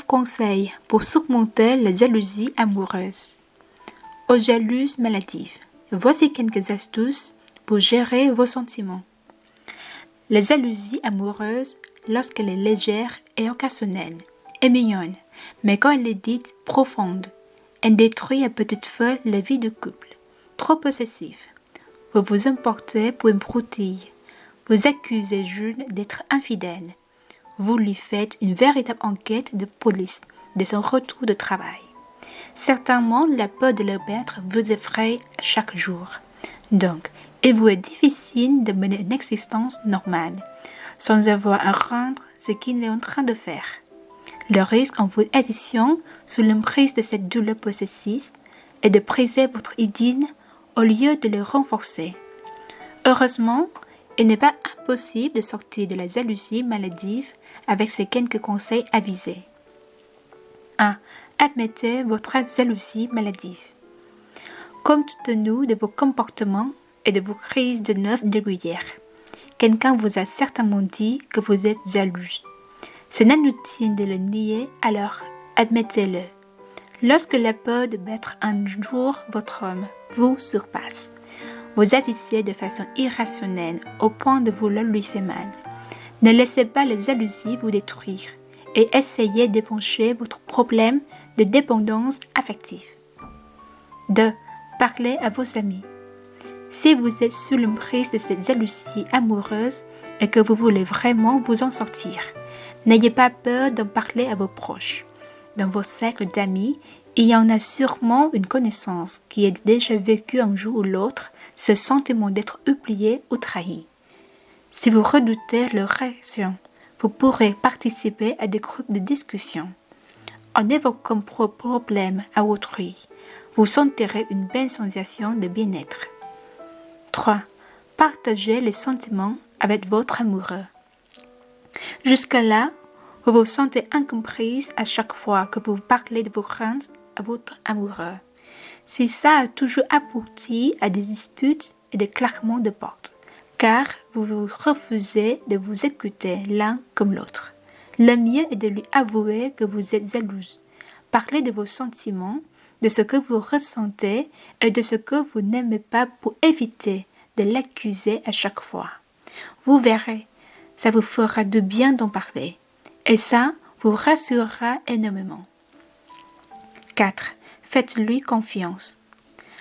conseils pour surmonter la jalousie amoureuse. Aux jalouses maladives, voici quelques astuces pour gérer vos sentiments. La jalousie amoureuse, lorsqu'elle est légère et occasionnelle, est mignonne, mais quand elle est dite profonde, elle détruit à petite feu la vie de couple. Trop possessive, vous vous emportez pour une broutille, vous accusez Jules d'être infidèle. Vous lui faites une véritable enquête de police de son retour de travail. Certainement, la peur de le perdre vous effraie chaque jour. Donc, il vous est difficile de mener une existence normale, sans avoir à rendre ce qu'il est en train de faire. Le risque en votre hésitation sous l'emprise de cette douleur possessive est de briser votre idylle au lieu de le renforcer. Heureusement, il n'est pas impossible de sortir de la jalousie maladive avec ces quelques conseils avisés. 1. Admettez votre jalousie maladive. Compte tenu de vos comportements et de vos crises de nerfs régulières, quelqu'un vous a certainement dit que vous êtes jalouse. C'est inutile de le nier, alors admettez-le. Lorsque la peur de mettre un jour votre homme vous surpasse, vous agissez de façon irrationnelle au point de vouloir lui faire mal. Ne laissez pas la jalousie vous détruire et essayez d'épancher votre problème de dépendance affective. 2. Parlez à vos amis. Si vous êtes sous l'emprise de cette jalousie amoureuse et que vous voulez vraiment vous en sortir, n'ayez pas peur d'en parler à vos proches. Dans vos cercles d'amis, il y en a sûrement une connaissance qui a déjà vécu un jour ou l'autre ce sentiment d'être oublié ou trahi. Si vous redoutez leur réaction, vous pourrez participer à des groupes de discussion. En évoquant vos problèmes à autrui, vous sentirez une belle sensation de bien-être. 3. Partagez les sentiments avec votre amoureux. Jusque-là, vous vous sentez incomprise à chaque fois que vous parlez de vos craintes à votre amoureux. Si ça a toujours abouti à des disputes et des claquements de porte, car vous vous refusez de vous écouter l'un comme l'autre. Le mieux est de lui avouer que vous êtes jalouse. Parlez de vos sentiments, de ce que vous ressentez et de ce que vous n'aimez pas pour éviter de l'accuser à chaque fois. Vous verrez, ça vous fera du bien d'en parler. Et ça vous rassurera énormément. 4. Faites-lui confiance.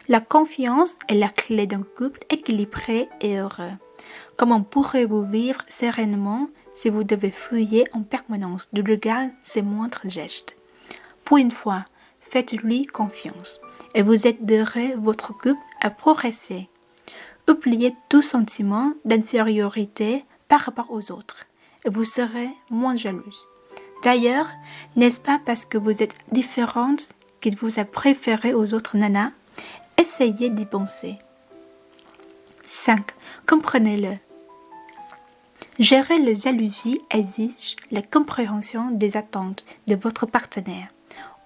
La confiance est la clé d'un couple équilibré et heureux. Comment pourrez-vous vivre sereinement si vous devez fouiller en permanence du regard ses moindres gestes? Pour une fois, faites-lui confiance et vous aiderez votre couple à progresser. Oubliez tout sentiment d'infériorité par rapport aux autres et vous serez moins jalouse. D'ailleurs, n'est-ce pas parce que vous êtes différente qu'il vous a préféré aux autres nanas? Essayez d'y penser. 5. Comprenez-le. Gérer la jalousie exige la compréhension des attentes de votre partenaire.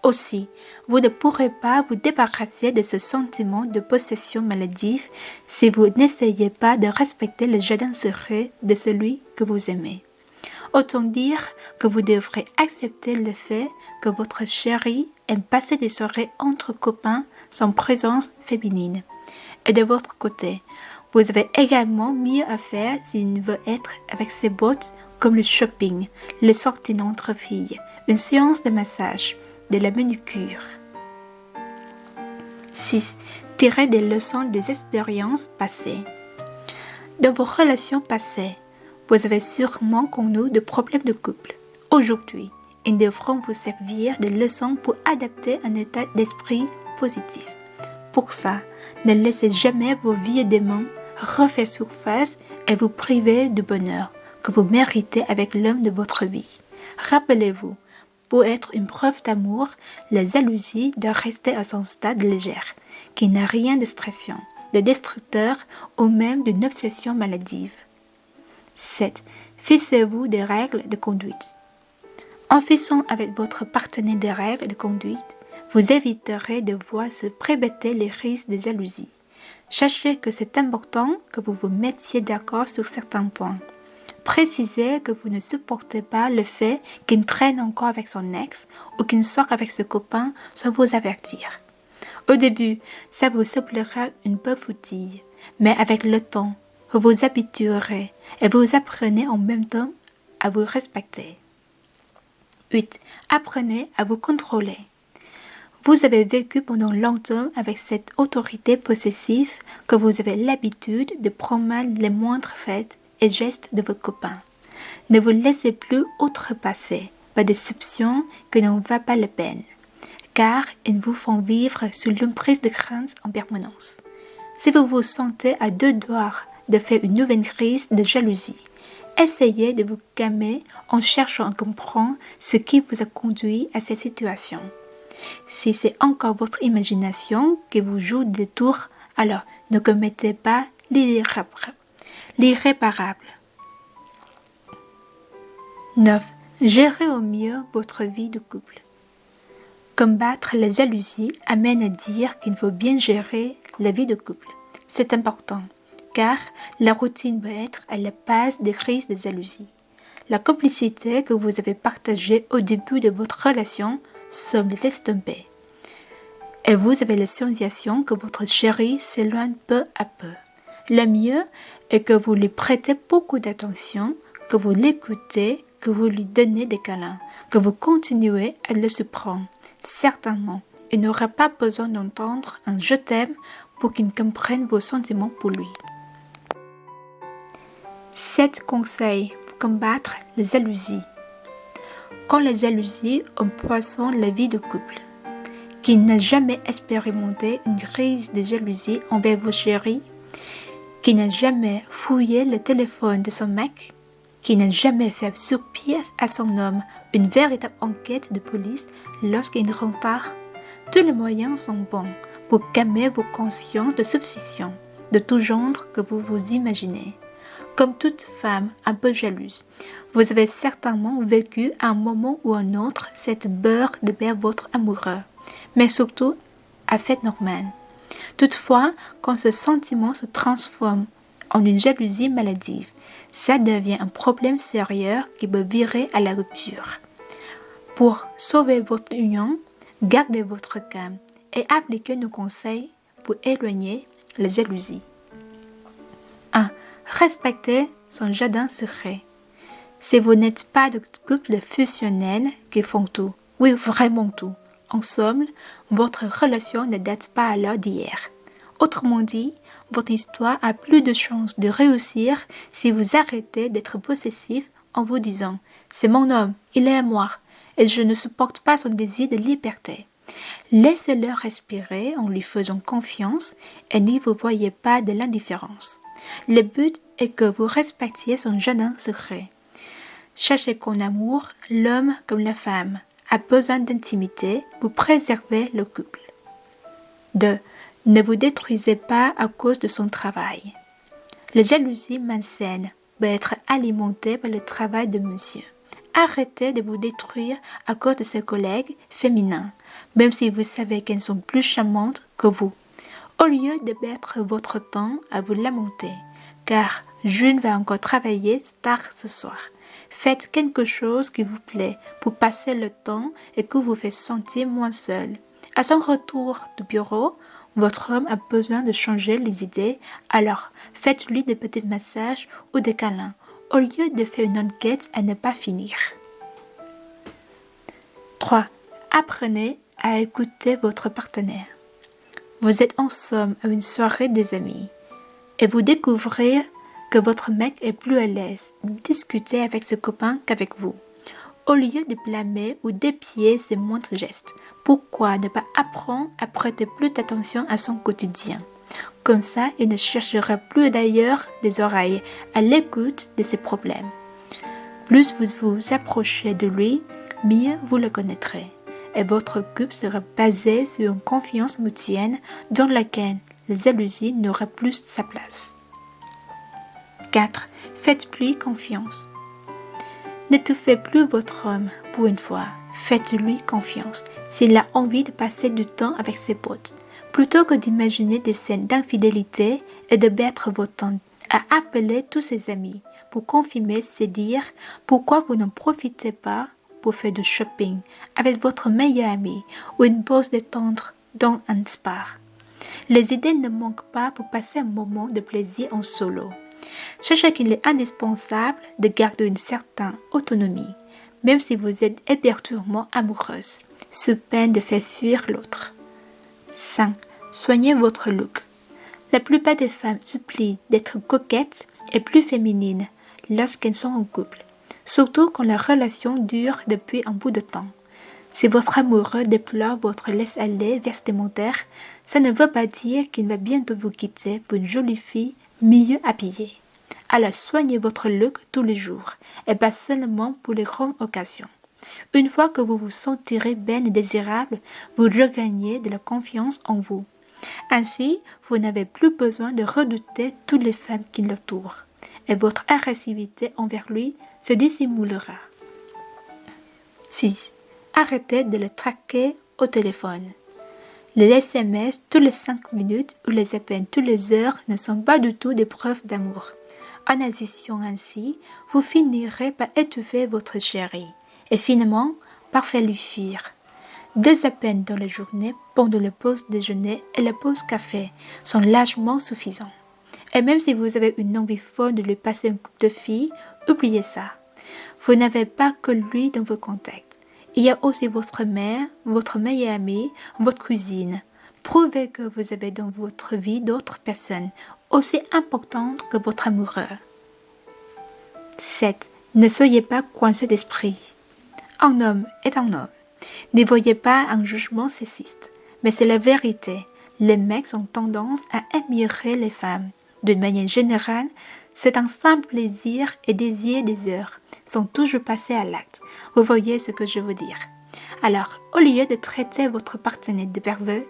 Aussi, vous ne pourrez pas vous débarrasser de ce sentiment de possession maladive si vous n'essayez pas de respecter le jardin secret de celui que vous aimez. Autant dire que vous devrez accepter le fait que votre chéri aime passer des soirées entre copains sans présence féminine. Et de votre côté, vous avez également mieux à faire s'il veut être avec ses potes comme le shopping, les sorties entre filles, une séance de massage, de la manucure. 6. Tirez des leçons des expériences passées. Dans vos relations passées, vous avez sûrement connu de problèmes de couple. Aujourd'hui, ils devront vous servir de leçons pour adapter un état d'esprit positif. Pour ça, ne laissez jamais vos vieux démons refaire surface et vous priver du bonheur que vous méritez avec l'homme de votre vie. Rappelez-vous, pour être une preuve d'amour, la jalousie doit rester à son stade léger, qui n'a rien de stressant, de destructeur ou même d'une obsession maladive. 7. Fixez-vous des règles de conduite. En fixant avec votre partenaire des règles de conduite, vous éviterez de voir se prébêter les risques de jalousie. Sachez que c'est important que vous vous mettiez d'accord sur certains points. Précisez que vous ne supportez pas le fait qu'il traîne encore avec son ex ou qu'il sorte avec ce copain sans vous avertir. Au début, ça vous semblera une foutille, mais avec le temps, vous vous habituerez et vous apprenez en même temps à vous respecter. 8. Apprenez à vous contrôler. Vous avez vécu pendant longtemps avec cette autorité possessive que vous avez l'habitude de prendre mal les moindres faits et gestes de votre copain. Ne vous laissez plus outrepasser par des soupçons que n'en va pas la peine, car ils vous font vivre sous l'emprise de crainte en permanence. Si vous vous sentez à deux doigts de faire une nouvelle crise de jalousie, essayez de vous calmer en cherchant à comprendre ce qui vous a conduit à cette situation. Si c'est encore votre imagination qui vous joue des tours, alors ne commettez pas l'irréparable. 9. Gérez au mieux votre vie de couple. Combattre la jalousie amène à dire qu'il faut bien gérer la vie de couple. C'est important, car la routine peut être à la base des crises de jalousie. La complicité que vous avez partagée au début de votre relation semble l'estomper. Et vous avez la sensation que votre chéri s'éloigne peu à peu. Le mieux est que vous lui prêtez beaucoup d'attention, que vous l'écoutez, que vous lui donnez des câlins, que vous continuez à le surprendre. Certainement, il n'aura pas besoin d'entendre un « je t'aime » pour qu'il comprenne vos sentiments pour lui. 7 conseils pour combattre la jalousie. Quand la jalousie empoisonne la vie de couple, qui n'a jamais expérimenté une crise de jalousie envers vos chéris, qui n'a jamais fouillé le téléphone de son mec, qui n'a jamais fait subir à son homme une véritable enquête de police lorsqu'il rentre tard, tous les moyens sont bons pour calmer vos consciences de suspicion de tout genre que vous vous imaginez. Comme toute femme un peu jalouse, vous avez certainement vécu à un moment ou un autre cette peur de perdre votre amoureux, mais surtout à fait normale. Toutefois, quand ce sentiment se transforme en une jalousie maladive, ça devient un problème sérieux qui peut virer à la rupture. Pour sauver votre union, gardez votre calme et appliquez nos conseils pour éloigner la jalousie. 1. Respectez son jardin secret. Si vous n'êtes pas de couple fusionnel qui font tout, oui vraiment tout, ensemble, votre relation ne date pas alors d'hier. Autrement dit, votre histoire a plus de chances de réussir si vous arrêtez d'être possessif en vous disant « c'est mon homme, il est à moi, et je ne supporte pas son désir de liberté ». Laissez-le respirer en lui faisant confiance et n'y vous voyez pas de l'indifférence. Le but est que vous respectiez son jardin secret. Sachez qu'en amour, l'homme comme la femme a besoin d'intimité pour préserver le couple. 2. Ne vous détruisez pas à cause de son travail. La jalousie malsaine peut être alimentée par le travail de monsieur. Arrêtez de vous détruire à cause de ses collègues féminins, même si vous savez qu'elles sont plus charmantes que vous. Au lieu de perdre votre temps à vous lamenter, car June va encore travailler tard ce soir. Faites quelque chose qui vous plaît pour passer le temps et qui vous fait sentir moins seul. À son retour du bureau, votre homme a besoin de changer les idées, alors faites-lui des petits massages ou des câlins, au lieu de faire une enquête à ne pas finir. 3. Apprenez à écouter votre partenaire. Vous êtes ensemble à une soirée des amis et vous découvrez que votre mec est plus à l'aise de discuter avec ses copains qu'avec vous. Au lieu de blâmer ou d'épier ses moindres gestes, pourquoi ne pas apprendre à prêter plus d'attention à son quotidien? Comme ça, il ne cherchera plus d'ailleurs des oreilles à l'écoute de ses problèmes. Plus vous vous approchez de lui, mieux vous le connaîtrez. Et votre couple sera basé sur une confiance mutuelle dans laquelle la jalousie n'aura plus sa place. 4. Faites-lui confiance. N'étouffez plus votre homme pour une fois. Faites-lui confiance s'il a envie de passer du temps avec ses potes. Plutôt que d'imaginer des scènes d'infidélité et de perdre votre temps à appeler tous ses amis pour confirmer, c'est dire pourquoi vous n'en profitez pas pour faire du shopping avec votre meilleur ami ou une pause détente dans un spa. Les idées ne manquent pas pour passer un moment de plaisir en solo. Sachez qu'il est indispensable de garder une certaine autonomie, même si vous êtes éperdument amoureuse, sous peine de faire fuir l'autre. 5. Soignez votre look. La plupart des femmes supplient d'être coquettes et plus féminines lorsqu'elles sont en couple, surtout quand la relation dure depuis un bout de temps. Si votre amoureux déplore votre laisse-aller vestimentaire, ça ne veut pas dire qu'il va bientôt vous quitter pour une jolie fille mieux habillée. Alors soignez votre look tous les jours, et pas seulement pour les grandes occasions. Une fois que vous vous sentirez belle et désirable, vous regagnez de la confiance en vous. Ainsi, vous n'avez plus besoin de redouter toutes les femmes qui l'entourent, et votre agressivité envers lui se dissimulera. 6. Arrêtez de le traquer au téléphone. Les SMS tous les 5 minutes ou les appels toutes les heures ne sont pas du tout des preuves d'amour. En agissant ainsi, vous finirez par étouffer votre chéri et finalement par faire lui fuir. 2 appels dans la journée pendant la pause déjeuner et la pause café sont largement suffisants. Et même si vous avez une envie folle de lui passer un couple de filles, oubliez ça. Vous n'avez pas que lui dans vos contacts. Il y a aussi votre mère, votre meilleure amie, votre cousine. Prouvez que vous avez dans votre vie d'autres personnes aussi importantes que votre amoureux. 7. Ne soyez pas coincé d'esprit. Un homme est un homme. Ne voyez pas un jugement sexiste, mais c'est la vérité. Les mecs ont tendance à admirer les femmes. D'une manière générale, c'est un simple plaisir et désir des heures sont toujours passés à l'acte. Vous voyez ce que je veux dire. Alors, au lieu de traiter votre partenaire de pervers,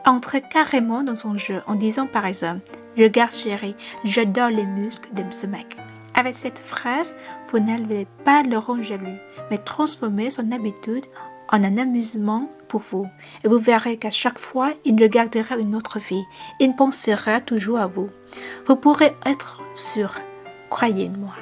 entrez carrément dans son jeu en disant par exemple « Regarde chérie, j'adore les muscles de ce mec ». Avec cette phrase, vous n'allez pas le rendre jaloux, mais transformer son habitude en un amusement pour vous. Et vous verrez qu'à chaque fois, il regardera une autre fille. Il pensera toujours à vous. Vous pourrez être sûr, croyez-moi.